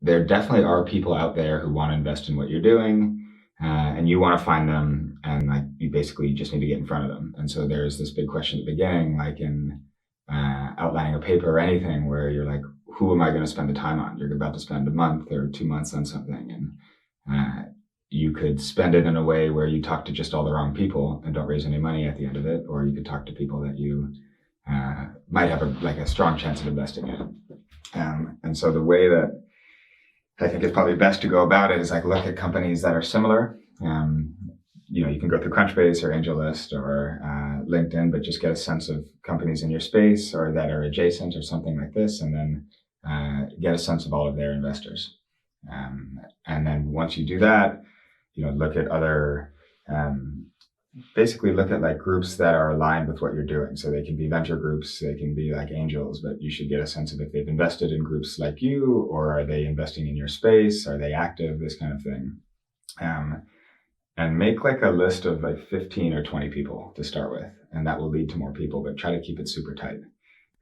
there definitely are people out there who want to invest in what you're doing, and you want to find them, and like you basically just need to get in front of them. And so there's this big question at the beginning, like in outlining a paper or anything, where you're like, who am I going to spend the time on? You're about to spend a month or 2 months on something, and you could spend it in a way where you talk to just all the wrong people and don't raise any money at the end of it, or you could talk to people that you might have a strong chance of investing in. And so the way that I think it's probably best to go about it is like look at companies that are similar. You can go through Crunchbase or AngelList or LinkedIn, but just get a sense of companies in your space or that are adjacent or something like this, and then get a sense of all of their investors. And then once you do that, look at other, basically look at like groups that are aligned with what you're doing. So they can be venture groups, they can be like angels, but you should get a sense of if they've invested in groups like you, or are they investing in your space? Are they active? This kind of thing. And make like a list of like 15 or 20 people to start with, and that will lead to more people, but try to keep it super tight.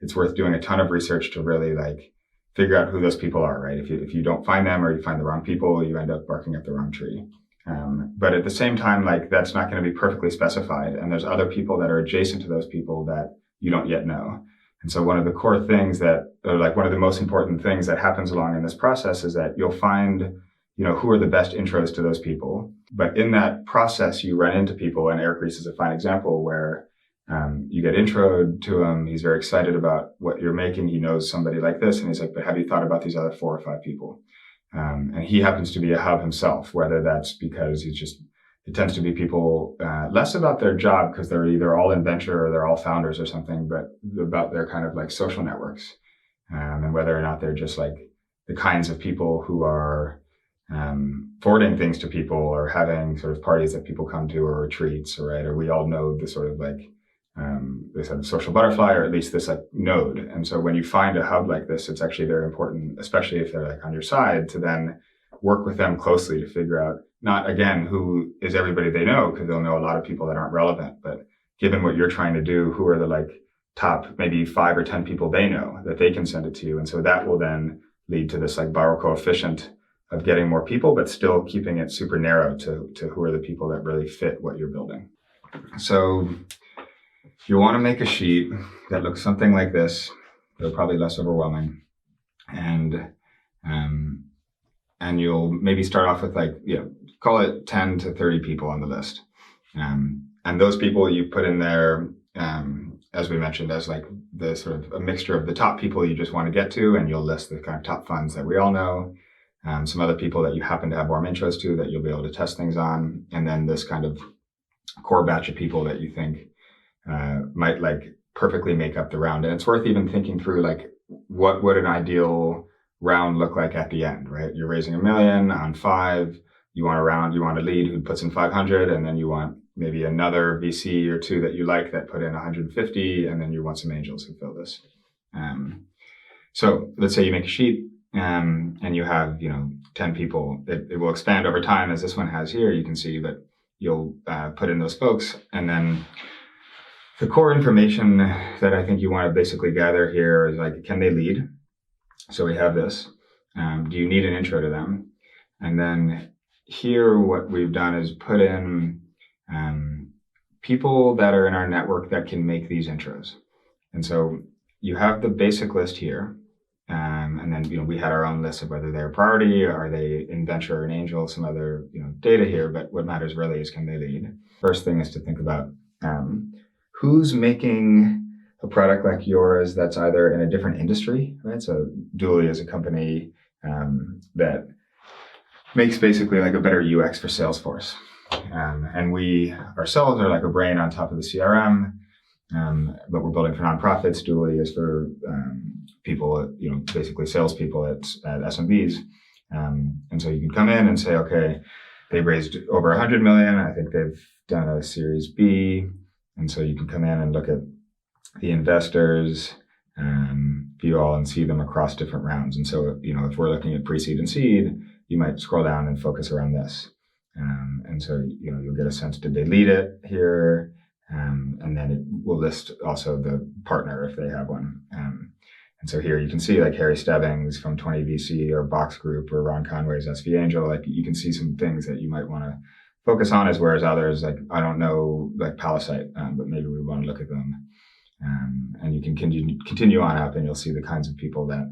It's worth doing a ton of research to really like figure out who those people are, right? If you don't find them or you find the wrong people, you end up barking up the wrong tree. But at the same time, like that's not going to be perfectly specified. And there's other people that are adjacent to those people that you don't yet know. And so one of the core things one of the most important things that happens along in this process is that you'll find, who are the best intros to those people. But in that process, you run into people, and Eric Ries is a fine example where you get introed to him. He's very excited about what you're making. He knows somebody like this. And he's like, but have you thought about these other 4 or 5 people? And he happens to be a hub himself, whether that's because it tends to be people less about their job because they're either all in venture or they're all founders or something, but about their kind of like social networks, and whether or not they're just like the kinds of people who are forwarding things to people or having sort of parties that people come to or retreats, right? Or we all know the sort of like this sort of social butterfly, or at least this like node. And so when you find a hub like this, it's actually very important, especially if they're like on your side, to then work with them closely to figure out not again who is everybody they know, because they'll know a lot of people that aren't relevant, but given what you're trying to do, who are the like top maybe 5 or 10 people they know that they can send it to you. And so that will then lead to this like viral coefficient of getting more people, but still keeping it super narrow to who are the people that really fit what you're building. So you want to make a sheet that looks something like this. They're probably less overwhelming. And you'll maybe start off with like, call it 10 to 30 people on the list. And those people you put in there, as we mentioned, as like the sort of a mixture of the top people you just want to get to, and you'll list the kind of top funds that we all know, some other people that you happen to have warm intros to that you'll be able to test things on, and then this kind of core batch of people that you think might like perfectly make up the round. And it's worth even thinking through like what would an ideal round look like at the end, right? You're raising $1 million on 5. You want a lead who puts in 500, and then you want maybe another VC or 2 that you like that put in 150, and then you want some angels who fill this. So let's say you make a sheet and you have 10 people. It will expand over time, as this one has here, you can see, but you'll put in those folks, and then the core information that I think you want to basically gather here is like, can they lead? So we have this. Do you need an intro to them? And then here, what we've done is put in people that are in our network that can make these intros. And so you have the basic list here. And then, we had our own list of whether they're a priority, are they in venture or an angel, some other, data here. But what matters really is, can they lead? First thing is to think about who's making a product like yours that's either in a different industry, right? So Dooley is a company that makes basically like a better UX for Salesforce. And we ourselves are like a brain on top of the CRM, but we're building for nonprofits. Dooley is for people, basically salespeople at SMBs. And so you can come in and say, okay, they've raised over 100 million. I think they've done a Series B. And so you can come in and look at the investors, view all and see them across different rounds. And so, if we're looking at pre-seed and seed, you might scroll down and focus around this. And so, you'll get a sense, did they lead it here? And then it will list also the partner if they have one. And so here you can see like Harry Stebbings from 20 VC or Box Group or Ron Conway's SV Angel. Like you can see some things that you might want to focus on, as whereas others, like I don't know, like Palisite, but maybe we want to look at them. And you can continue on up, and you'll see the kinds of people that,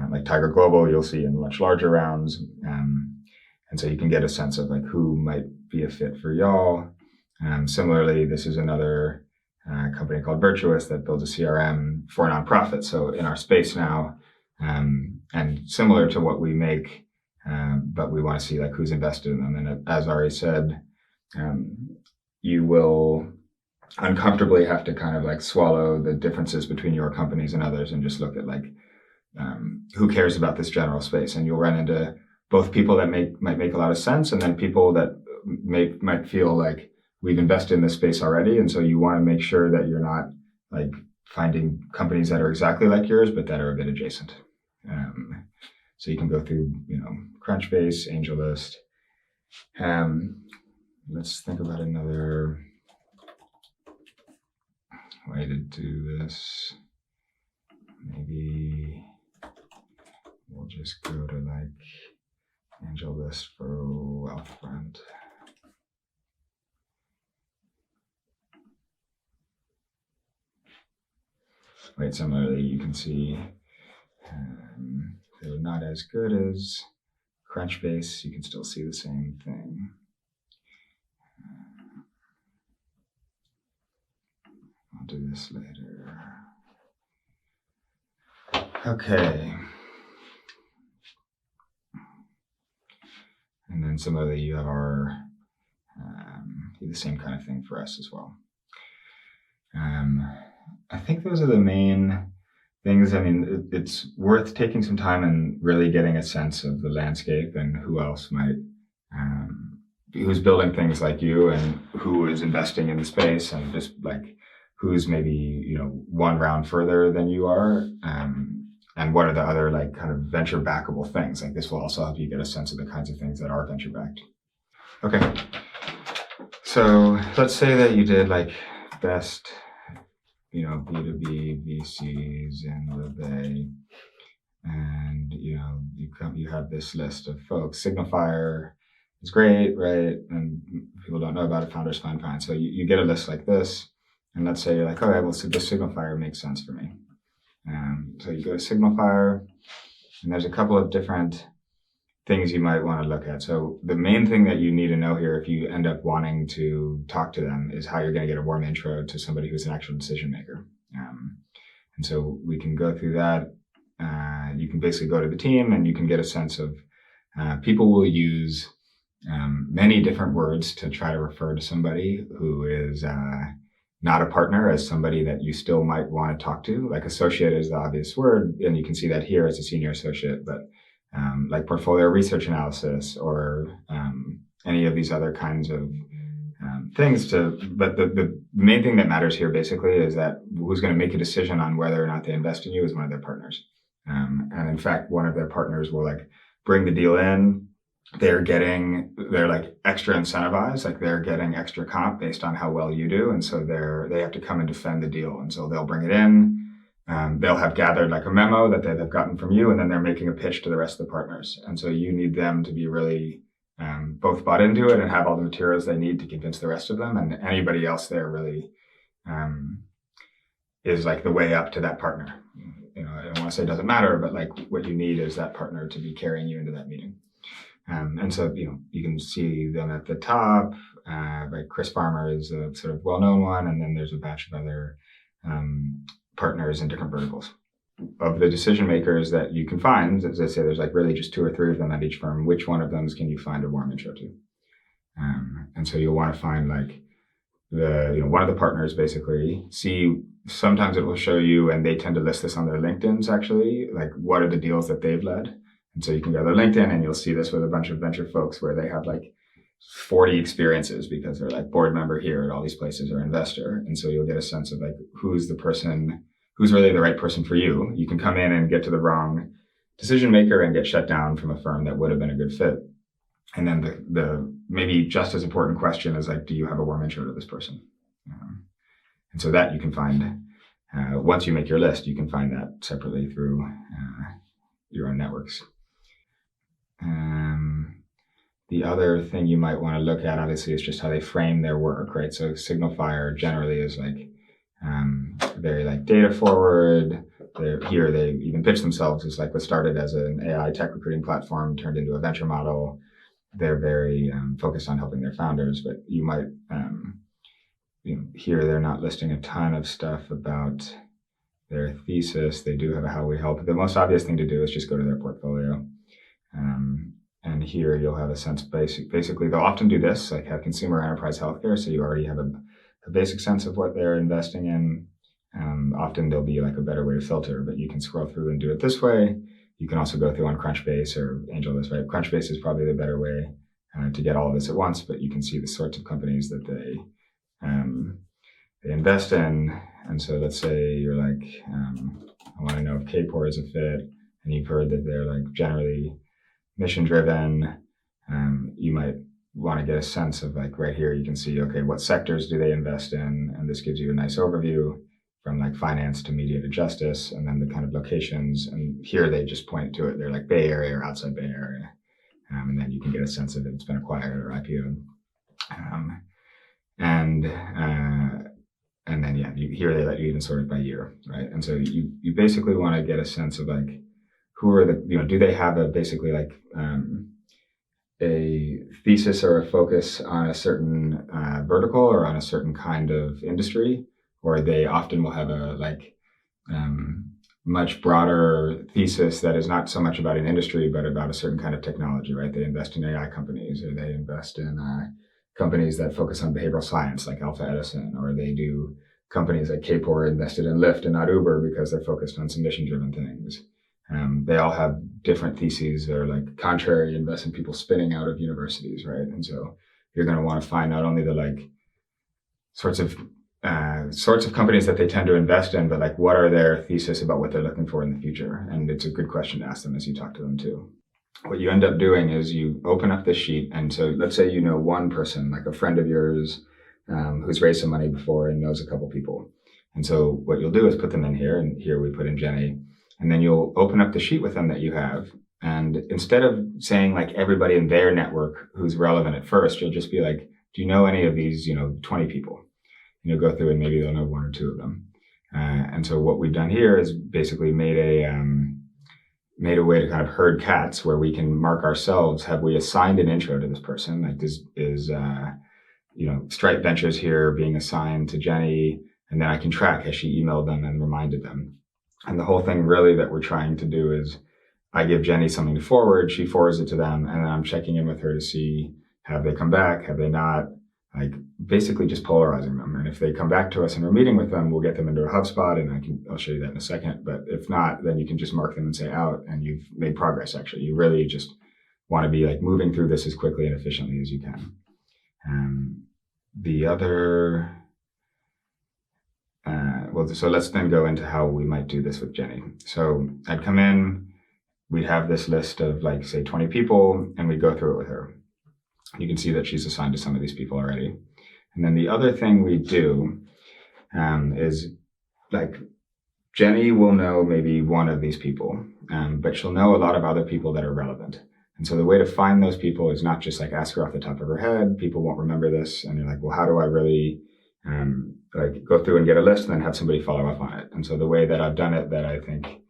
like Tiger Global, you'll see in much larger rounds. And so you can get a sense of like who might be a fit for y'all. Similarly, this is another company called Virtuous that builds a CRM for nonprofits. So in our space now, and similar to what we make, but we want to see like who's invested in them. And as Ari said, you will uncomfortably have to kind of like swallow the differences between your companies and others and just look at like who cares about this general space. And you'll run into both people that might make a lot of sense, and then people that might feel like we've invested in this space already. And so you want to make sure that you're not like finding companies that are exactly like yours, but that are a bit adjacent. So you can go through, Crunchbase, AngelList. Let's think about another way to do this. Maybe we'll just go to like AngelList for Wealthfront. Right, similarly, you can see they're not as good as Crunchbase. You can still see the same thing. I'll do this later. Okay. And then similarly, you have our, the same kind of thing for us as well. I think those are the main things. I mean, it's worth taking some time and really getting a sense of the landscape and who else might, who's building things like you and who is investing in the space, and just like who's maybe, one round further than you are. And what are the other like kind of venture backable things? Like this will also help you get a sense of the kinds of things that are venture backed. Okay. So let's say that you did like best, B2B VCs in the Bay, and you have this list of folks. Signifier is great, right? And people don't know about it. Founders Fund, fine. So you get a list like this, and let's say you're like, okay, well, this Signifier makes sense for me. So you go to Signifier, and there's a couple of different things you might want to look at. So the main thing that you need to know here, if you end up wanting to talk to them, is how you're going to get a warm intro to somebody who's an actual decision maker. And so we can go through that. You can basically go to the team, and you can get a sense of people will use many different words to try to refer to somebody who is not a partner as somebody that you still might want to talk to. Like associate is the obvious word, and you can see that here as a senior associate, but like portfolio research analysis or any of these other kinds of things but the main thing that matters here basically is that who's going to make a decision on whether or not they invest in you is one of their partners. And in fact, one of their partners will like bring the deal in. They're like extra incentivized, like they're getting extra comp based on how well you do. And so they have to come and defend the deal. And so they'll bring it in. They'll have gathered like a memo that they've gotten from you, and then they're making a pitch to the rest of the partners. And so you need them to be really both bought into it and have all the materials they need to convince the rest of them. And anybody else there really is like the way up to that partner. I don't want to say it doesn't matter, but like what you need is that partner to be carrying you into that meeting. And so, you can see them at the top. Like Chris Farmer is a sort of well-known one, and then there's a batch of other partners in different verticals. Of the decision makers that you can find, as I say, there's like really just 2 or 3 of them at each firm. Which one of them can you find a warm intro to? And so you'll want to find like one of the partners basically. See, sometimes it will show you, and they tend to list this on their LinkedIn's actually, like what are the deals that they've led. And so you can go to their LinkedIn, and you'll see this with a bunch of venture folks where they have like 40 experiences because they're like board member here at all these places or investor. And so you'll get a sense of like who's the person who's really the right person for you. You can come in and get to the wrong decision maker and get shut down from a firm that would have been a good fit. And then the maybe just as important question is like, do you have a warm intro to this person? And so that you can find. once you make your list, you can find that separately through your own networks. The other thing you might want to look at, obviously, is just how they frame their work, right? So Signal Fire generally is like very like data forward. Here they even pitch themselves as like what started as an AI tech recruiting platform turned into a venture model. They're very focused on helping their founders, but you might here they're not listing a ton of stuff about their thesis. They do have a how we help. The most obvious thing to do is just go to their portfolio. And here you'll have a sense, basically they'll often do this, like have consumer enterprise healthcare. So you already have a basic sense of what they're investing in. Often there'll be like a better way to filter, but you can scroll through and do it this way. You can also go through on Crunchbase or AngelList, right? Crunchbase is probably the better way to get all of this at once, but you can see the sorts of companies that they invest in. And so let's say you're like, I want to know if KPOR is a fit, and you've heard that they're like generally mission driven. You might want to get a sense of like right here, you can see, okay, what sectors do they invest in? And this gives you a nice overview from like finance to media to justice, and then the kind of locations. And here they just point to it. They're like Bay Area or outside Bay Area. And then you can get a sense of if it's been acquired or IPO'd. And then, here they let you even sort it by year, right? And so you basically want to get a sense of like, who are the, do they have basically like a thesis or a focus on a certain vertical or on a certain kind of industry, or they often will have a like much broader thesis that is not so much about an industry, but about a certain kind of technology, right? They invest in AI companies, or they invest in companies that focus on behavioral science like Alpha Edison, or they do companies like KPOR invested in Lyft and not Uber because they're focused on some mission-driven things. They all have different theses. They're like contrary investment people spinning out of universities, right? And so you're going to want to find not only the like sorts of companies that they tend to invest in, but like what are their thesis about what they're looking for in the future? And it's a good question to ask them as you talk to them too. What you end up doing is you open up this sheet. And so let's say you know one person, like a friend of yours who's raised some money before and knows a couple people. And so what you'll do is put them in here, and here we put in Jenny. And then you'll open up the sheet with them that you have. And instead of saying like everybody in their network who's relevant at first, you'll just be like, do you know any of these, 20 people? And you'll go through and maybe they'll know one or two of them. And so what we've done here is basically made a way to kind of herd cats where we can mark ourselves. Have we assigned an intro to this person? Like this is, Stripe Ventures here being assigned to Jenny, and then I can track, has she emailed them and reminded them? And the whole thing really that we're trying to do is I give Jenny something to forward, she forwards it to them, and then I'm checking in with her to see, have they come back, have they not? Like basically just polarizing them. And if they come back to us and we're meeting with them, we'll get them into a HubSpot, and I'll show you that in a second. But if not, then you can just mark them and say out, and you've made progress. Actually, you really just want to be like moving through this as quickly and efficiently as you can. So let's then go into how we might do this with Jenny. So I'd come in, we'd have this list of like, say 20 people, and we'd go through it with her. You can see that she's assigned to some of these people already. And then the other thing we do is like Jenny will know maybe one of these people, but she'll know a lot of other people that are relevant. And so the way to find those people is not just like ask her off the top of her head. People won't remember this. And you're like, well, how do I really go through and get a list and then have somebody follow up on it? And so the way that I've done it that I think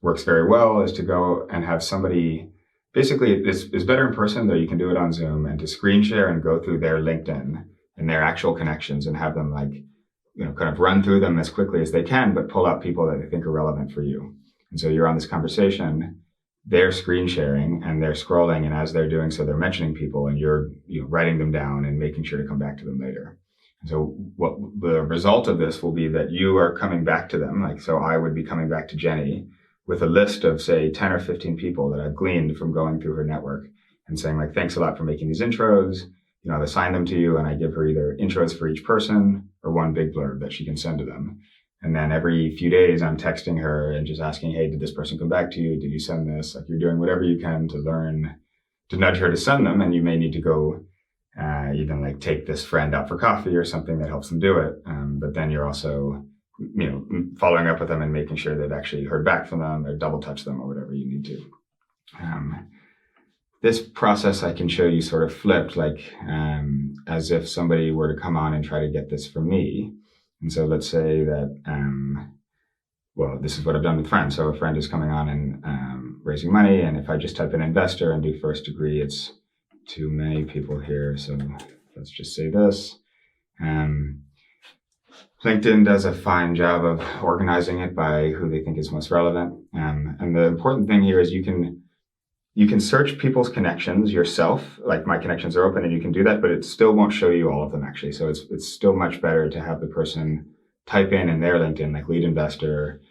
works very well is to go and have somebody. Basically, this is better in person, though you can do it on Zoom, and to screen share and go through their LinkedIn and their actual connections and have them kind of run through them as quickly as they can, but pull out people that they think are relevant for you. And so you're on this conversation, they're screen sharing and they're scrolling, and as they're doing so, they're mentioning people, and you're writing them down and making sure to come back to them later. And so what the result of this will be that you are coming back to them. So I would be coming back to Jenny with a list of, say, 10 or 15 people that I've gleaned from going through her network and saying, like, thanks a lot for making these intros. I've assigned them to you, and I give her either intros for each person or one big blurb that she can send to them. And then every few days, I'm texting her and just asking, hey, did this person come back to you? Did you send this? Like, you're doing whatever you can to nudge her to send them. And you may need to go even like take this friend out for coffee or something that helps them do it. But then you're also following up with them and making sure they've actually heard back from them, or double touch them, or whatever you need to. This process I can show you sort of flipped, like as if somebody were to come on and try to get this from me. And so let's say that, this is what I've done with friends. So a friend is coming on and raising money, and if I just type in investor and do first degree, it's too many people here. So let's just say this. LinkedIn does a fine job of organizing it by who they think is most relevant. And the important thing here is you can search people's connections yourself. Like my connections are open and you can do that, but it still won't show you all of them actually. So it's still much better to have the person type in their LinkedIn, like lead investor,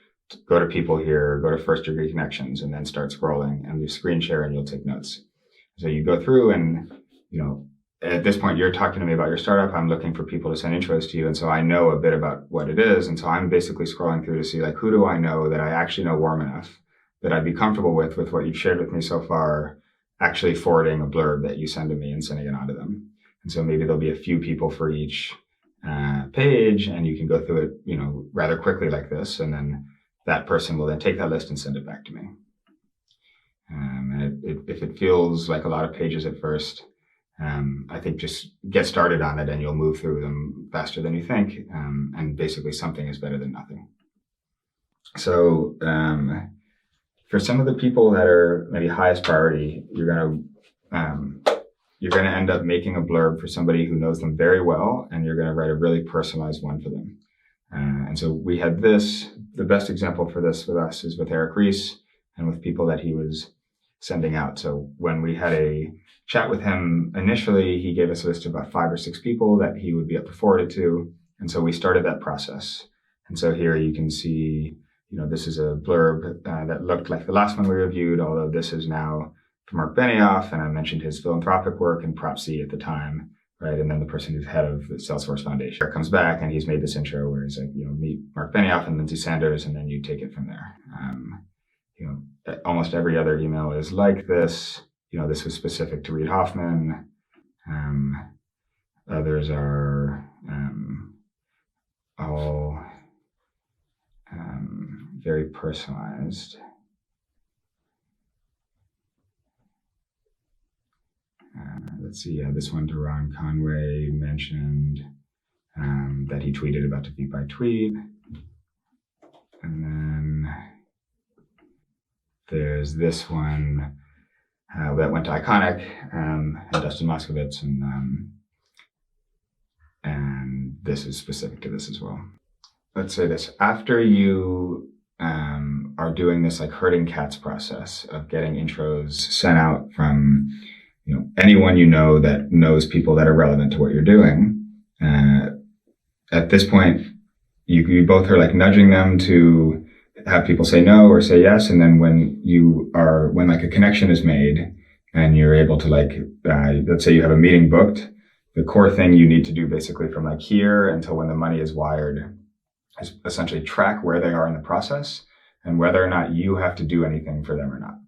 go to people here, go to first degree connections, and then start scrolling, and you screen share and you'll take notes. So you go through and, at this point, you're talking to me about your startup. I'm looking for people to send intros to you. And so I know a bit about what it is. And so I'm basically scrolling through to see, like, who do I know that I actually know warm enough that I'd be comfortable with what you've shared with me so far, actually forwarding a blurb that you send to me and sending it on to them. And so maybe there'll be a few people for each page, and you can go through it, rather quickly like this. And then that person will then take that list and send it back to me. And if it feels like a lot of pages at first, I think just get started on it and you'll move through them faster than you think. And basically something is better than nothing. So for some of the people that are maybe highest priority, you're going to end up making a blurb for somebody who knows them very well, and you're going to write a really personalized one for them. And so we had this. The best example for this with us is with Eric Rees and with people that he was sending out. So when we had a chat with him initially, he gave us a list of about 5 or 6 people that he would be able to forward it to. And so we started that process. And so here you can see, this is a blurb that looked like the last one we reviewed, although this is now from Mark Benioff, and I mentioned his philanthropic work and Prop C at the time, right? And then the person who's head of the Salesforce Foundation comes back and he's made this intro where he's like, meet Mark Benioff and Lindsay Sanders, and then you take it from there. Almost every other email is like this. This was specific to Reid Hoffman. Others are all very personalized. Let's see. This one to Ron Conway mentioned that he tweeted about to Tweet by Tweet. And then there's this one that went to Iconic and Dustin Moskovitz, and this is specific to this as well. Let's say this. After you are doing this like herding cats process of getting intros sent out from anyone that knows people that are relevant to what you're doing, at this point, you both are like nudging them to have people say no or say yes. And then when like a connection is made and you're able to let's say you have a meeting booked, the core thing you need to do basically from like here until when the money is wired is essentially track where they are in the process and whether or not you have to do anything for them or not.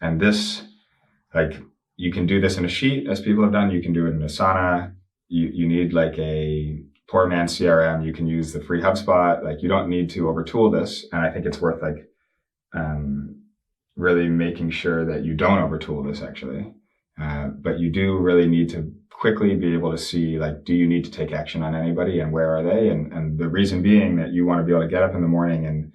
And this, you can do this in a sheet as people have done. You can do it in Asana. You need like a poor man's CRM. You can use the free HubSpot. You don't need to overtool this. And I think it's worth really making sure that you don't overtool this actually. But you do really need to quickly be able to see, do you need to take action on anybody and where are they? And the reason being that you want to be able to get up in the morning and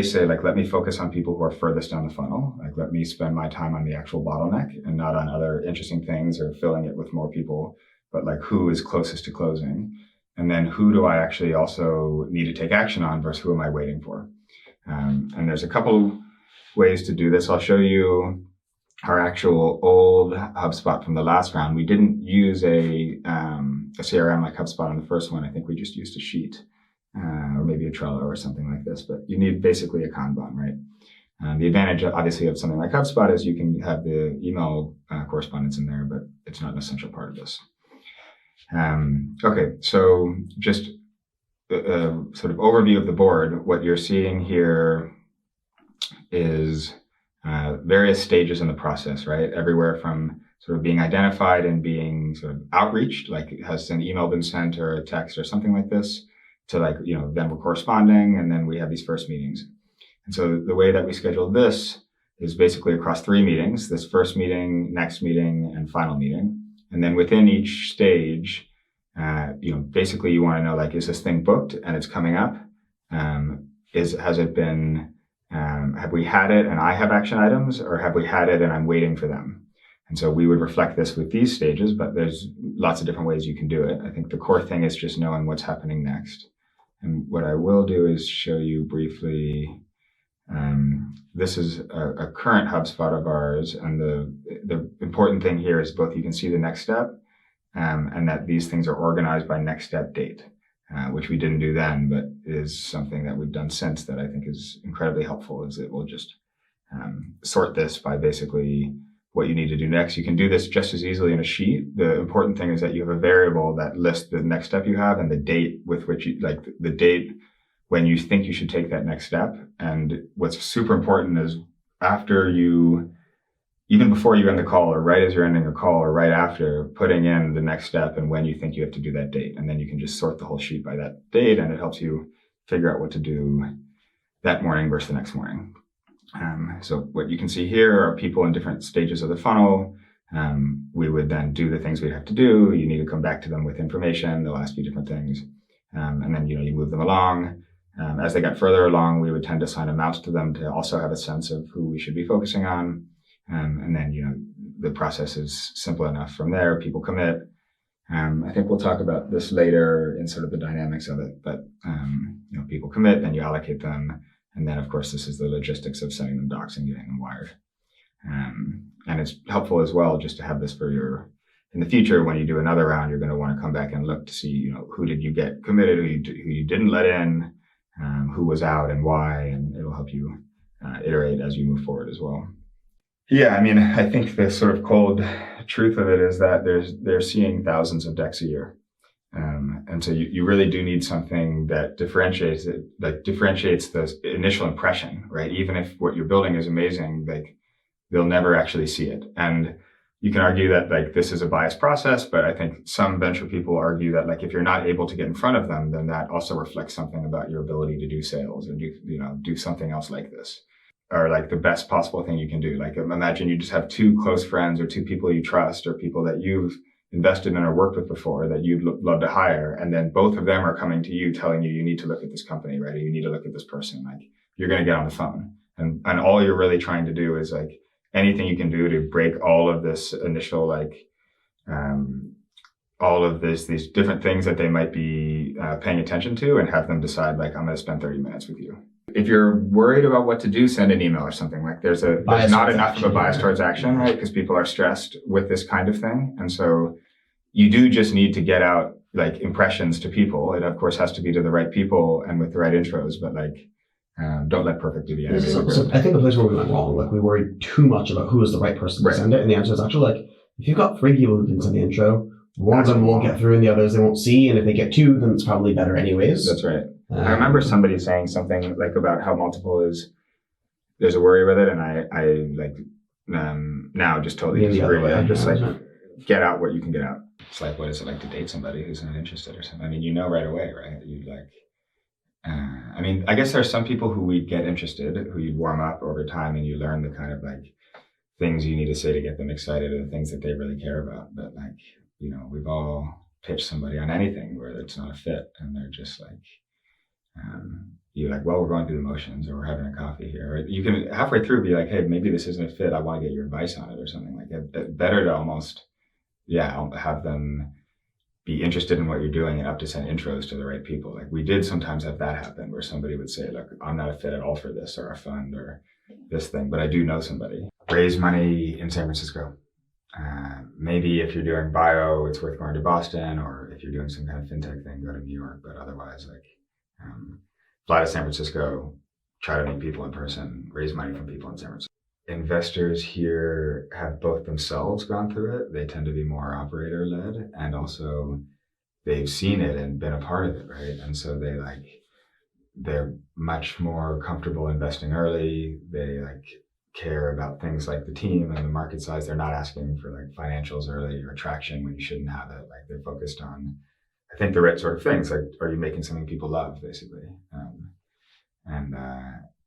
say, let me focus on people who are furthest down the funnel. Let me spend my time on the actual bottleneck and not on other interesting things or filling it with more people, but who is closest to closing. And then who do I actually also need to take action on versus who am I waiting for? And there's a couple ways to do this. I'll show you our actual old HubSpot from the last round. We didn't use a CRM like HubSpot on the first one. I think we just used a sheet. Or maybe a Trello or something like this, but you need basically a Kanban, right? The advantage, obviously, of something like HubSpot is you can have the email correspondence in there, but it's not an essential part of this. Okay, so just a sort of overview of the board. What you're seeing here is various stages in the process, right? Everywhere from sort of being identified and being sort of outreached, has an email been sent or a text or something like this, to then we're corresponding, and then we have these first meetings. And so the way that we schedule this is basically across 3 meetings: this first meeting, next meeting, and final meeting. And then within each stage, basically you want to know, like, is this thing booked and it's coming up? Has it been, have we had it and I have action items, or have we had it and I'm waiting for them? And so we would reflect this with these stages, but there's lots of different ways you can do it. I think the core thing is just knowing what's happening next. And what I will do is show you briefly. This is a current HubSpot of ours, and the important thing here is both you can see the next step, and that these things are organized by next step date, which we didn't do then, but is something that we've done since that I think is incredibly helpful. Is it will just sort this by basically what you need to do next. You can do this just as easily in a sheet. The important thing is that you have a variable that lists the next step you have and the date with which you, like the date when you think you should take that next step. And what's super important is even before you end the call, or right as you're ending a call, or right after, putting in the next step and when you think you have to do that date. And then you can just sort the whole sheet by that date, and it helps you figure out what to do that morning versus the next morning. So what you can see here are people in different stages of the funnel. We would then do the things we'd have to do. You need to come back to them with information. They'll ask you different things. And then, you move them along. As they got further along, we would tend to assign amounts to them to also have a sense of who we should be focusing on. And then, the process is simple enough from there. People commit. I think we'll talk about this later in sort of the dynamics of it, but, people commit, then you allocate them. And then, of course, this is the logistics of sending them docs and getting them wired. And it's helpful as well just to have this in the future, when you do another round, you're going to want to come back and look to see, who did you get committed, who you didn't let in, who was out and why, and it'll help you iterate as you move forward as well. Yeah, I think the sort of cold truth of it is that they're seeing thousands of decks a year. And so you really do need something that differentiates the initial impression, right? Even if what you're building is amazing, they'll never actually see it. And you can argue that this is a biased process, but I think some venture people argue that if you're not able to get in front of them, then that also reflects something about your ability to do sales and do something else like this, or the best possible thing you can do. Imagine you just have 2 close friends or 2 people you trust or people that you've invested in or worked with before that you'd love to hire. And then both of them are coming to you telling you need to look at this company, right? Or you need to look at this person. You're going to get on the phone. And all you're really trying to do is anything you can do to break all of this initial, all of these different things that they might be paying attention to, and have them decide I'm going to spend 30 minutes with you. If you're worried about what to do, send an email or something. There's not enough of a bias towards action, right? Because people are stressed with this kind of thing. And so you do just need to get out impressions to people. It of course has to be to the right people and with the right intros, but don't let perfect be the enemy. So I think the place where we went wrong, we worried too much about who is the right person to send it. And the answer is actually if you've got 3 people who can send the intro, one of them won't get through and the others they won't see. And if they get 2, then it's probably better anyways. That's right. I remember somebody saying something about how multiple there's a worry with it, and I now just totally disagree. I'm just get out what you can get out. It's what is it like to date somebody who's not interested or something? Right away, right? I guess there's some people who we'd get interested, who you'd warm up over time, and you learn the kind of things you need to say to get them excited, or the things that they really care about. But we've all pitched somebody on anything where it's not a fit, and they're just you're well, we're going through the motions, or we're having a coffee here. Or you can halfway through be hey, maybe this isn't a fit. I want to get your advice on it, or something like that. Better to almost, have them be interested in what you're doing and up to send intros to the right people. We did sometimes have that happen, where somebody would say, look, I'm not a fit at all for this or a fund or this thing, but I do know somebody. Raise money in San Francisco. Maybe if you're doing bio, it's worth going to Boston, or if you're doing some kind of fintech thing, go to New York. But otherwise, fly to San Francisco, try to meet people in person, raise money from people in San Francisco. Investors here have both themselves gone through it. They tend to be more operator-led, and also they've seen it and been a part of it, right? And so they're much more comfortable investing early. They care about things like the team and the market size. They're not asking for financials early or traction when you shouldn't have it. They're focused on I think the right sort of things. Like, are you making something people love, basically?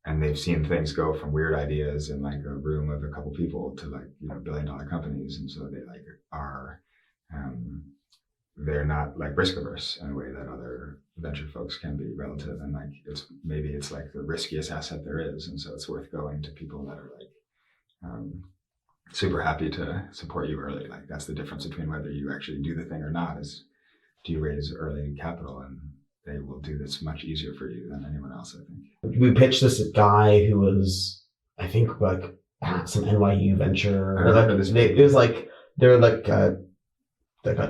And they've seen things go from weird ideas in like a room of a couple people to like, you know, $1 billion companies, and so they like are they're not like risk averse in a way that other venture folks can be relative, and like it's like the riskiest asset there is, and so it's worth going to people that are like super happy to support you early. Like that's the difference between whether you actually do the thing or not, is do you raise early capital, and they will do this much easier for you than anyone else, I think. We pitched this guy who was, I think, like at some NYU venture. I remember this. It was like they're like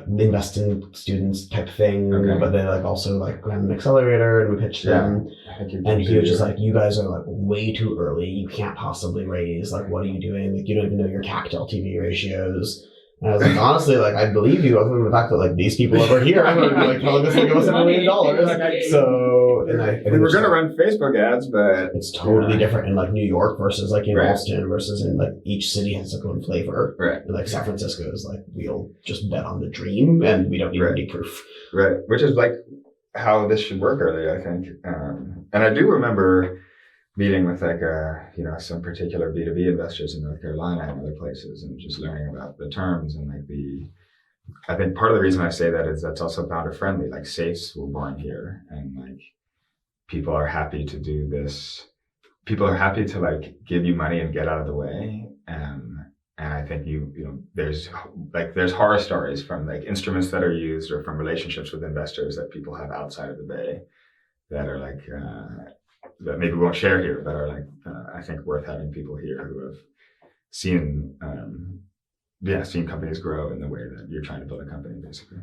invest in students type thing, Okay. but they like also like ran an accelerator, and we pitched them. And he was just like, you guys are like way too early. You can't possibly raise. Like, what are you doing? Like, you don't even know your CAC to LTV ratios. And I was like, honestly, like, I believe you, other than the fact that like these people over here are like telling us to give us $1 million. So, and I we were going to run Facebook ads, but it's totally different in like New York versus like in Boston versus in like each city has its own flavor. Right. And like San Francisco is like, we'll just bet on the dream and we don't need any proof. Right. Which is like how this should work early, I think. And I do remember meeting with like some particular B2B investors in North Carolina and other places, and just learning about the terms and like I think part of the reason I say that is that's also founder friendly. Like safes were born here, and like people are happy to do this. People are happy to like give you money and get out of the way. And I think there's horror stories from like instruments that are used or from relationships with investors that people have outside of the Bay that are like that maybe we won't share here, but are like I think worth having people here who have seen companies grow in the way that you're trying to build a company, basically.